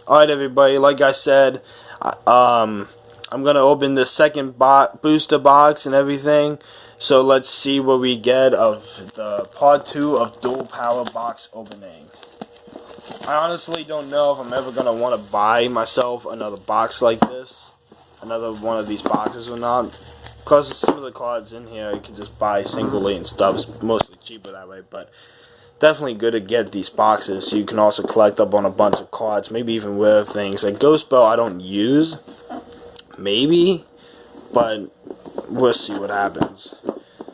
Alright everybody, like I said, I'm gonna open the second booster box and everything. So let's see what we get of the part 2 of Duel Power box opening. I honestly don't know if I'm ever gonna want to buy myself another box like this, another one of these boxes or not. Because some of the cards in here you can just buy singly and stuff. It's mostly cheaper that way, but definitely good to get these boxes so you can also collect up on a bunch of cards, maybe even rare things. Like Ghost Bell I don't use, maybe, but we'll see what happens.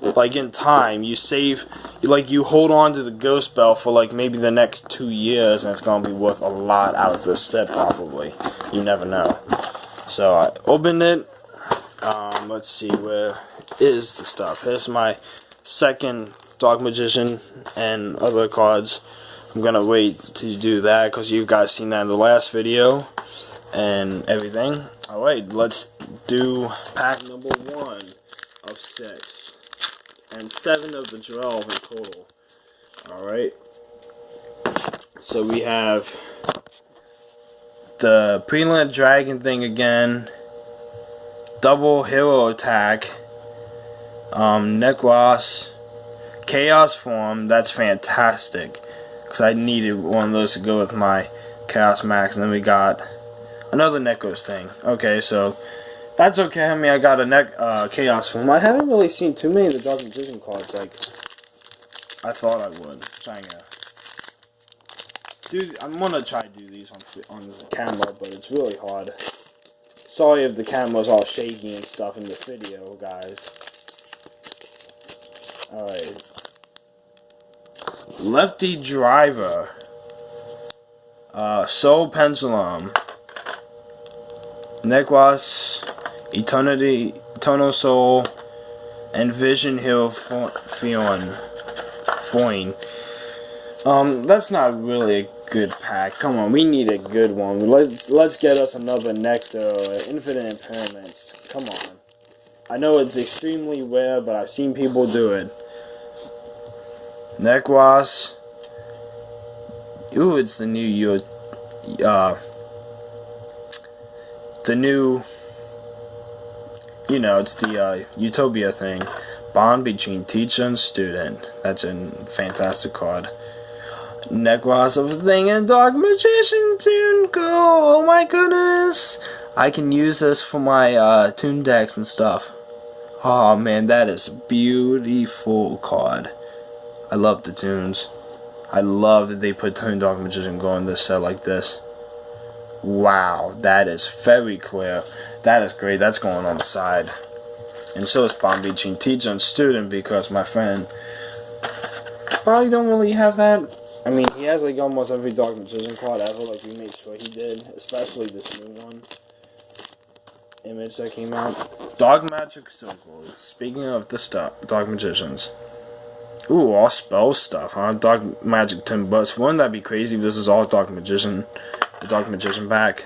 Like in time, you save, like you hold on to the Ghost Bell for like maybe the next 2 years and it's going to be worth a lot out of this set probably. You never know. So I opened it. Let's see, where is the stuff? Here's my second Dark Magician and other cards. I'm gonna wait to do that because you guys seen that in the last video and everything. Alright, let's do pack number 1 of 6 and 7 of the 12 in total. Alright, so we have the Preland Dragon thing again, double hero attack, Necros, Chaos form. That's fantastic because I needed one of those to go with my Chaos Max. And then we got another Necros thing. Okay, so that's okay. I mean, I got a Chaos form. I haven't really seen too many of the Dark Magician cards like I thought I would. I'm gonna try to do these on the camera, but it's really hard. Sorry if the camera's all shaky and stuff in the video, guys. Alright. Lefty Driver. Soul Pendulum. Necros. Eternal Soul. And Vision Hill Foin. That's not really a good pack. Come on, we need a good one. Let's get us another Nectar or Infinite Impairments. Come on. I know it's extremely rare, but I've seen people do it. Necros. Ooh, it's the new it's the Utopia thing. Bond between teacher and student. That's a fantastic card. Necros of a thing and Dark Magician Tune Go. Oh my goodness. I can use this for my tune decks and stuff. Oh man, that is a beautiful card. I love the tunes. I love that they put Toon Dark Magician Go in this set like this. Wow, that is very clear. That is great. That's going on the side. And so is Bond between teacher and student because my friend probably don't really have that. I mean, he has like almost every Dark Magician card ever, like we made sure he did, especially this new one. Image that came out. Dark Magic Circle. Speaking of the stuff, Dark Magicians. Ooh, all spell stuff, huh? Dark Magic 10 bucks. Wouldn't that be crazy if this is all Dark Magician, the Dark Magician pack?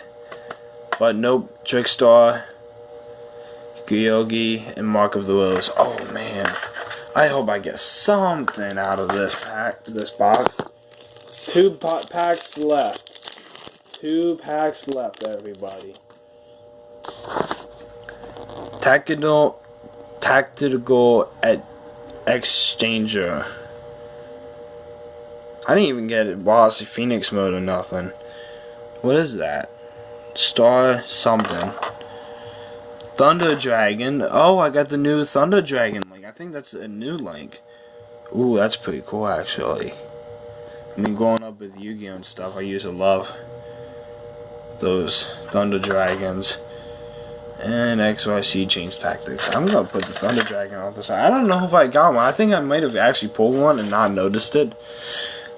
But nope, Trickstar, Gyogi, and Mark of the Rose. Oh man, I hope I get something out of this pack, this box. 2 packs left. 2 packs left, everybody. Tactical Exchanger. I didn't even get it Boss Phoenix mode or nothing. What is that? Star something. Thunder Dragon. Oh, I got the new Thunder Dragon link. I think that's a new link. Ooh, that's pretty cool actually. I mean, growing up with Yu-Gi-Oh and stuff, I used to love those Thunder Dragons. And XYC Change Tactics. I'm gonna put the Thunder Dragon on the side. I don't know if I got one. I think I might have actually pulled one and not noticed it.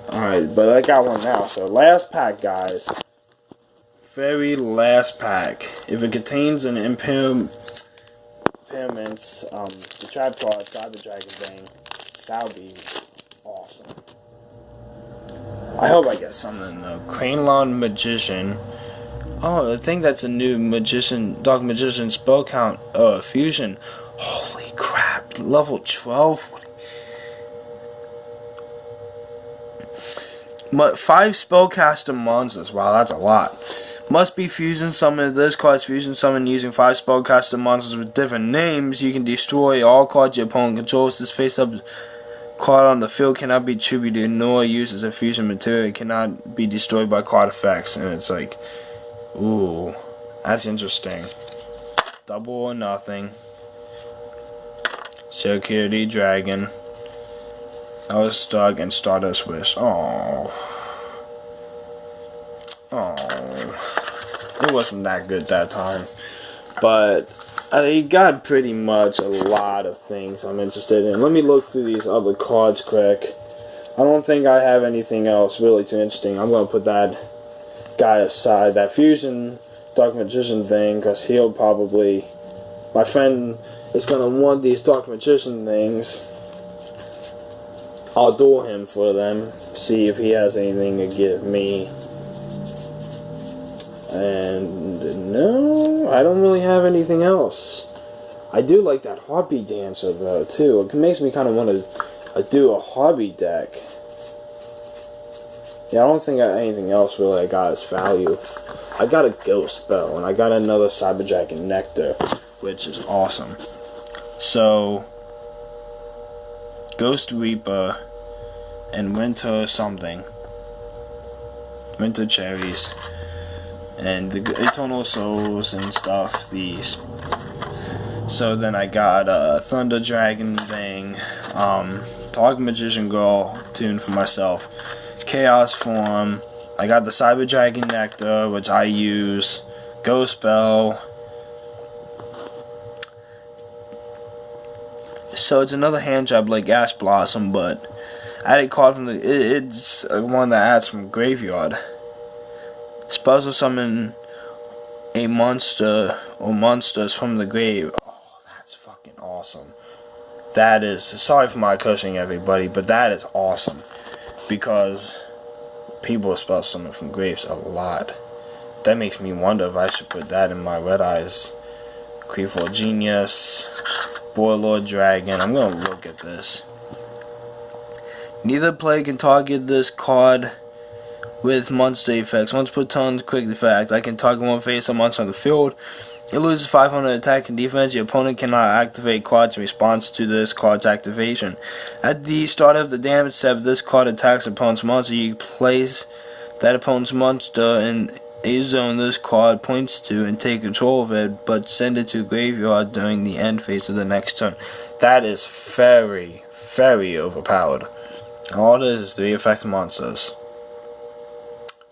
Alright, but I got one now. So last pack, guys. Very last pack. If it contains an impairments, the trap card, Cyber Dragon thing, that would be awesome. I hope I get something though. Cranelon Magician. Oh, I think that's a new Dark Magician spell count fusion. Holy crap, level 12. But 5 spellcaster monsters. Wow, that's a lot. Must be fusion summon. This card's fusion summon using 5 spellcaster monsters with different names. You can destroy all cards your opponent controls. This face-up card on the field cannot be attributed nor used as a fusion material. It cannot be destroyed by card effects. And it's like, ooh, that's interesting. Double or nothing. Security Dragon. I was stuck and Stardust Wish. Oh. It wasn't that good that time. But I got pretty much a lot of things I'm interested in. Let me look through these other cards quick. I don't think I have anything else really too interesting. I'm going to put that guy aside. That Fusion Dark Magician thing, because he'll probably... My friend is going to want these Dark Magician things. I'll duel him for them. See if he has anything to give me. And no, I don't really have anything else. I do like that Hobby Dancer though too. It makes me kind of want to do a hobby deck. Yeah, I don't think anything else really I got is value. I got a Ghost Spell and I got another Cyberjack and Nectar, which is awesome. So Ghost Reaper and Winter something. Winter Cherries. And the Eternal Souls and stuff. So then I got a Thunder Dragon thing, Dark Magician Girl tune for myself, Chaos Form. I got the Cyber Dragon Nectar, which I use, Ghost Spell. So it's another hand job like Ash Blossom, but added card from it's one that adds from graveyard. Special summon a monster or monsters from the grave. Oh, that's fucking awesome. That is, sorry for my cursing everybody, but that is awesome. Because people special summon from graves a lot. That makes me wonder if I should put that in my Red Eyes. Creeper Genius, Warlord Dragon. I'm gonna look at this. Neither player can target this card with monster effects. Once put on quick effect, I can target one face a monster on the field. It loses 500 attack and defense. Your opponent cannot activate cards in response to this card's activation. At the start of the damage step, if this card attacks opponent's monster, you place that opponent's monster in a zone this card points to and take control of it, but send it to graveyard during the end phase of the next turn. That is very, very overpowered. All it is 3 effective monsters.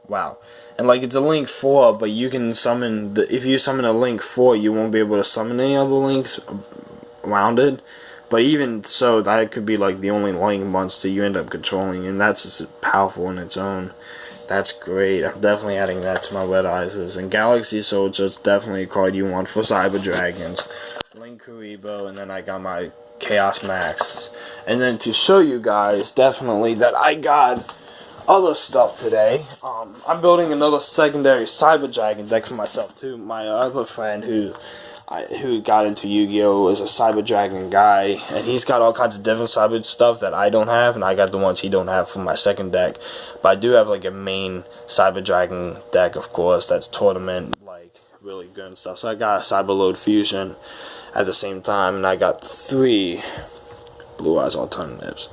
Wow. And like it's a link 4, but you can summon if you summon a link 4, you won't be able to summon any other links around it. But even so, that could be like the only link monster you end up controlling, and that's just powerful in its own. That's great. I'm definitely adding that to my Red Eyes. And Galaxy Soldier's definitely a card you want for Cyber Dragons. Link Kuribo, and then I got my Chaos Max. And then to show you guys definitely that I got other stuff today. I'm building another secondary Cyber Dragon deck for myself too. My other friend who got into Yu-Gi-Oh! Is a Cyber Dragon guy, and he's got all kinds of different Cyber stuff that I don't have, and I got the ones he don't have for my second deck. But I do have like a main Cyber Dragon deck, of course, that's tournament, like really good and stuff. So I got a Cyberload Fusion at the same time, and I got 3 Blue Eyes alternatives.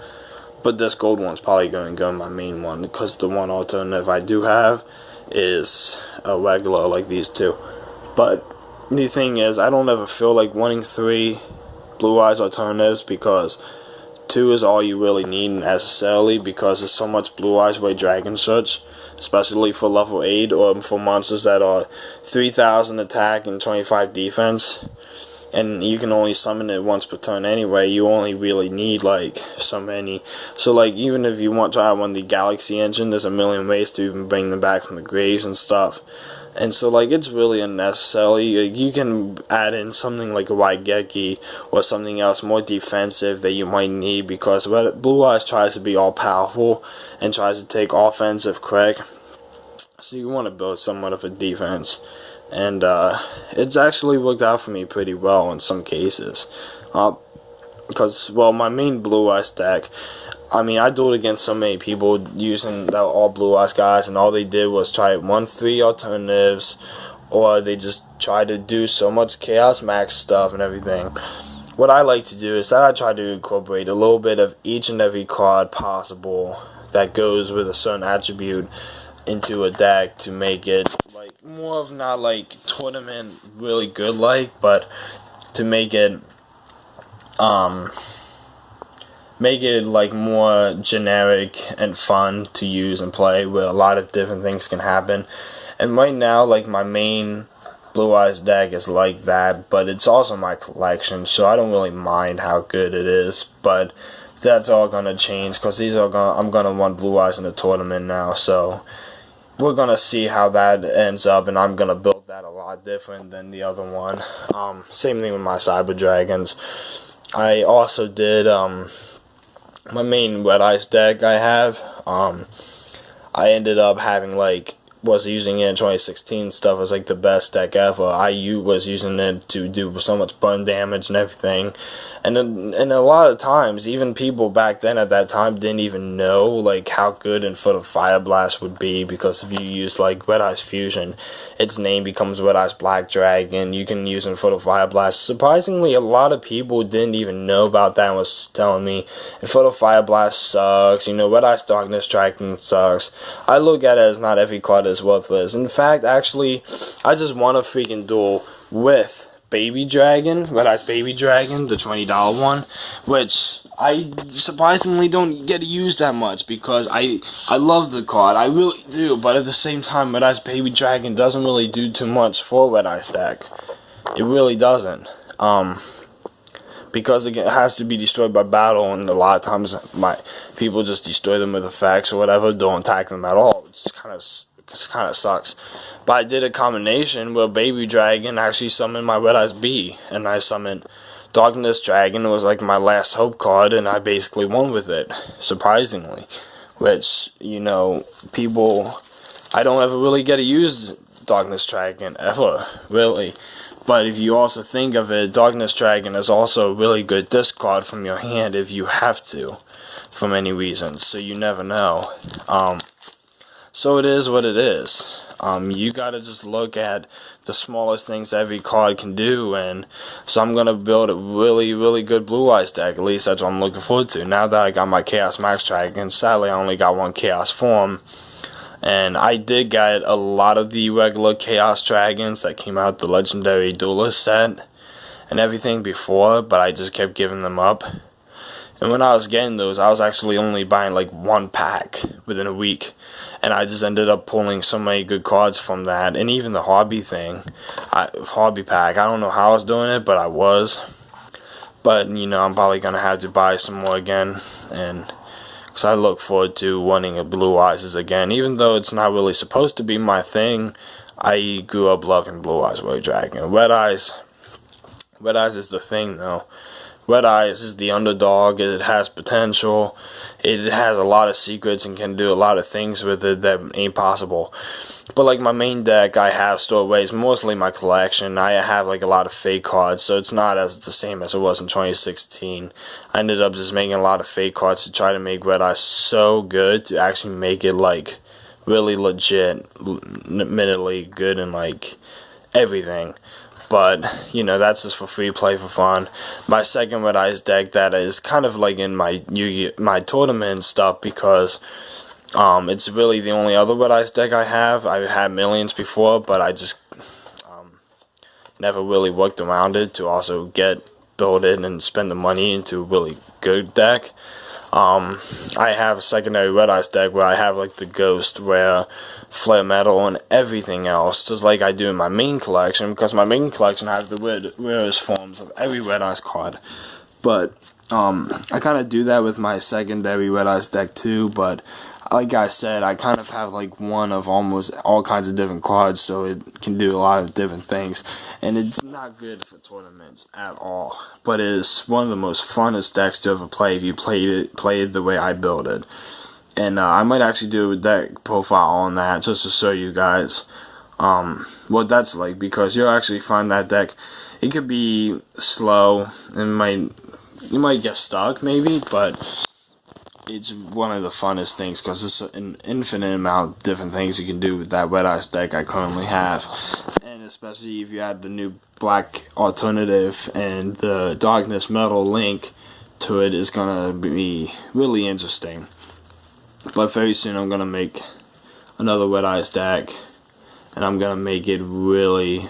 But this gold one's probably going to go in my main one, because the one alternative I do have is a regular like these two. But the thing is, I don't ever feel like wanting 3 Blue Eyes alternatives, because 2 is all you really need necessarily, because there's so much Blue Eyes White Dragon Search, especially for level 8 or for monsters that are 3,000 attack and 25 defense. And you can only summon it once per turn anyway. You only really need like so many. So like even if you want to add one of the Galaxy Engine, there's a million ways to even bring them back from the graves and stuff. And so like it's really unnecessary. Like, you can add in something like a Waigeki or something else more defensive that you might need, because Blue Eyes tries to be all powerful and tries to take offensive crack. So you want to build somewhat of a defense. And it's actually worked out for me pretty well in some cases. Because, well, my main Blue Eyes deck, I mean, I dueled against so many people using that all Blue Eyes guys, and all they did was try 1-3 alternatives, or they just try to do so much Chaos Max stuff and everything. What I like to do is that I try to incorporate a little bit of each and every card possible that goes with a certain attribute into a deck to make it like more of not like tournament really good like, but to make it like more generic and fun to use and play, where a lot of different things can happen. And right now, like, my main Blue Eyes deck is like that, but it's also my collection, so I don't really mind how good it is. But that's all gonna change, because I'm gonna want Blue Eyes in the tournament now, so we're gonna see how that ends up, and I'm gonna build that a lot different than the other one. Same thing with my Cyber Dragons. I also did my main Red Ice deck I have. I ended up having was using it in 2016 stuff as like the best deck ever. IU was using it to do so much burn damage and everything, and a lot of times even people back then at that time didn't even know like how good and Foot of Fire Blast would be, because if you use like Red Ice Fusion, its name becomes Red Ice Black Dragon. You can use in Foot of Fire Blast. Surprisingly, a lot of people didn't even know about that and was telling me, and Foot of Fire Blast sucks, you know, Red Ice Darkness Dragon sucks. I look at it as not every card is worthless. In fact, actually, I just won a freaking duel with Baby Dragon, Red Ice Baby Dragon, the $20 one, which I surprisingly don't get to use that much, because I love the card, I really do, but at the same time, Red Ice Baby Dragon doesn't really do too much for Red Ice deck. It really doesn't. Because it has to be destroyed by battle, and a lot of times people just destroy them with effects or whatever, don't attack them at all. It's kind of sucks. But I did a combination where Baby Dragon actually summoned my Red Eyes B, and I summoned Darkness Dragon. It was like my last hope card, and I basically won with it, surprisingly. Which, you know, I don't ever really get to use Darkness Dragon, ever, really. But if you also think of it, Darkness Dragon is also a really good discard from your hand if you have to, for many reasons, so you never know. So it is what it is. You gotta just look at the smallest things every card can do, and so I'm gonna build a really, really good Blue Eyes deck. At least that's what I'm looking forward to. Now that I got my Chaos Max Dragon, sadly I only got one Chaos form, and I did get a lot of the regular Chaos Dragons that came out the Legendary Duelist set and everything before, but I just kept giving them up. And when I was getting those, I was actually only buying like one pack within a week, and I just ended up pulling so many good cards from that. And even the hobby pack, I don't know how I was doing it, but I was. But you know, I'm probably gonna have to buy some more again, and because I look forward to winning a Blue Eyes again. Even though it's not really supposed to be my thing, I grew up loving Blue Eyes White Dragon. Red Eyes is the thing though. Red Eyes is the underdog. It has potential. It has a lot of secrets and can do a lot of things with it that ain't possible. But like my main deck, I have stored away. It's mostly my collection. I have like a lot of fake cards, so it's not as the same as it was in 2016. I ended up just making a lot of fake cards to try to make Red Eyes so good to actually make it like really legit, minimally good and like everything. But, you know, that's just for free play for fun. My second Red Eyes deck that is kind of like in my tournament stuff, because it's really the only other Red Eyes deck I have. I've had millions before, but I just never really worked around it to also build it and spend the money into a really good deck. I have a secondary Red Eyes deck where I have like the Ghost, Rare, Flare Metal, and everything else, just like I do in my main collection, because my main collection has the rarest forms of every Red Eyes card. But I kind of do that with my secondary Red Eyes deck too, but like I said, I kind of have like one of almost all kinds of different cards, so it can do a lot of different things, and it's not good for tournaments at all, but it is one of the most funnest decks to ever play if you play it the way I build it. And I might actually do a deck profile on that just to show you guys what that's like, because you'll actually find that deck, it could be slow and you might get stuck maybe, but it's one of the funnest things because it's an infinite amount of different things you can do with that Red Eyes deck I currently have. And especially if you add the new black alternative and the darkness metal link to it, is gonna be really interesting. But very soon I'm gonna make another Red Eyes deck, and I'm gonna make it really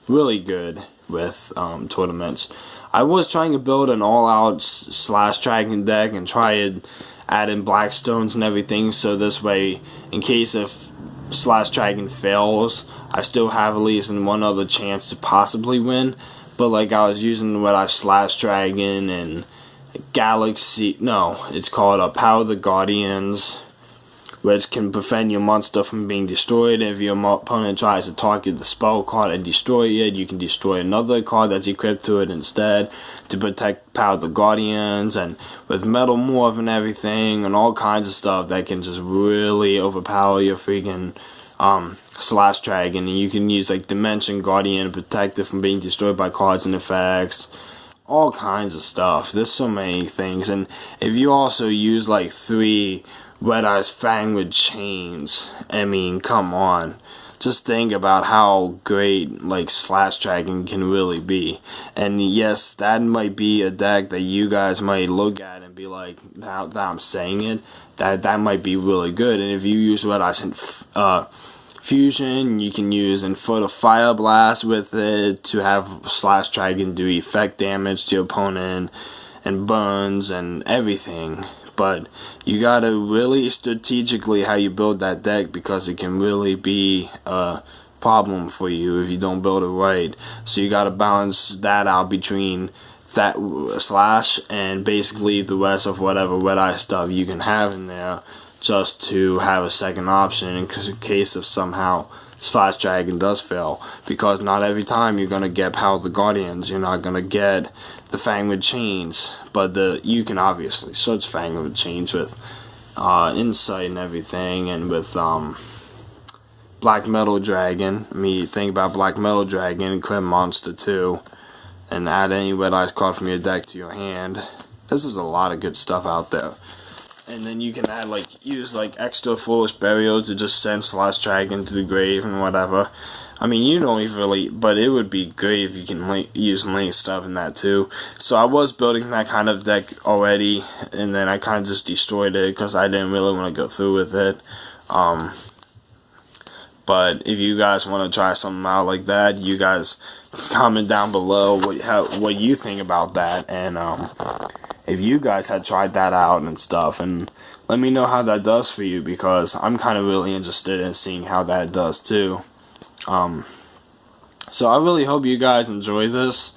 good with tournaments. I was trying to build an all-out slash dragon deck and try it, add in Blackstones and everything, so this way, in case if slash dragon fails, I still have at least one other chance to possibly win. But like, I was using what I slash dragon and Galaxy, no, it's called Power of the Guardians, which can prevent your monster from being destroyed. If your opponent tries to target the spell card and destroy it, you can destroy another card that's equipped to it instead to protect Power of the Guardians, and with Metal Morph and everything and all kinds of stuff that can just really overpower your freaking slash dragon. And you can use like Dimension Guardian to protect it from being destroyed by cards and effects. All kinds of stuff. There's so many things. And if you also use like 3 Red Eyes Fang with chains, I mean, come on. Just think about how great like slash dragon can really be. And yes, that might be a deck that you guys might look at and be like, now that I'm saying it, that might be really good. And if you use Red Eyes in Fusion, you can use Inferno Fire Blast with it to have slash dragon do effect damage to your opponent and burns and everything. But you gotta really strategically how you build that deck, because it can really be a problem for you if you don't build it right. So you gotta balance that out between that slash and basically the rest of whatever Red Eye stuff you can have in there, just to have a second option in case of somehow slash dragon does fail. Because not every time you're gonna get Power of the Guardians, you're not gonna get the Fang with Chains, but you can obviously search Fang with Chains with Insight and everything, and with Black Metal Dragon. I mean, think about Black Metal Dragon and Crim Monster too, and add any Red Eyes card from your deck to your hand. This is a lot of good stuff out there. And then you can add use extra Foolish Burial to just send slash dragon to the grave and whatever. I mean, you don't even really, but it would be great if you can use link stuff in that too. So I was building that kind of deck already, and then I kind of just destroyed it because I didn't really want to go through with it. But if you guys want to try something out like that, you guys comment down below what you think about that, and if you guys had tried that out and stuff, and let me know how that does for you, because I'm kind of really interested in seeing how that does too. So I really hope you guys enjoy this,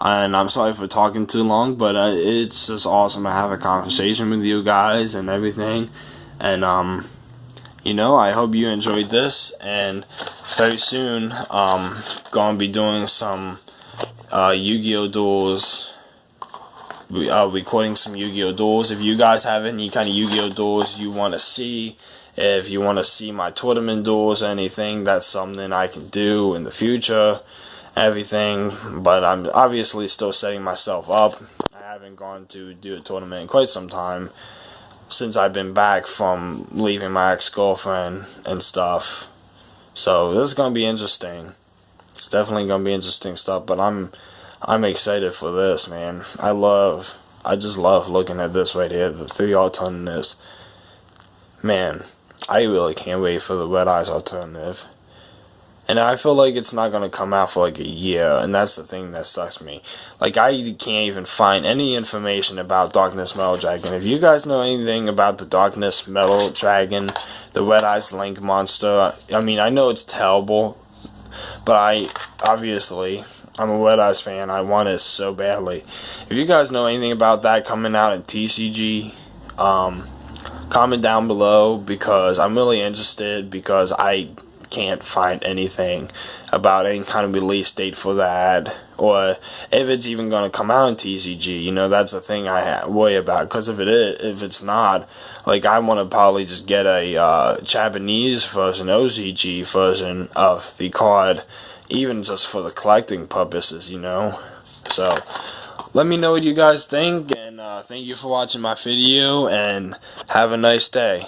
and I'm sorry for talking too long, but it's just awesome to have a conversation with you guys and everything. And you know, I hope you enjoyed this, and very soon gonna be doing some Yu-Gi-Oh! Duels. We are recording some Yu-Gi-Oh! Duels. If you guys have any kind of Yu-Gi-Oh! Duels you want to see, if you want to see my tournament duels or anything, that's something I can do in the future, everything. But I'm obviously still setting myself up. I haven't gone to do a tournament in quite some time, since I've been back from leaving my ex-girlfriend and stuff. So this is going to be interesting. It's definitely going to be interesting stuff, but I'm excited for this, man. I just love looking at this right here, the 3 alternatives. Man, I really can't wait for the Red Eyes alternative. And I feel like it's not going to come out for like a year, and that's the thing that sucks me. Like, I can't even find any information about Darkness Metal Dragon. If you guys know anything about the Darkness Metal Dragon, the Red Eyes Link monster, I mean, I know it's terrible, but I'm a Red Eyes fan. I want it so badly. If you guys know anything about that coming out in TCG, comment down below, because I'm really interested, because I can't find anything about any kind of release date for that, or if it's even going to come out in TCG. You know, that's the thing I worry about, because if it's not, like, I want to probably just get a Japanese version, OCG version of the card, even just for the collecting purposes, you know. So let me know what you guys think, and thank you for watching my video, and have a nice day.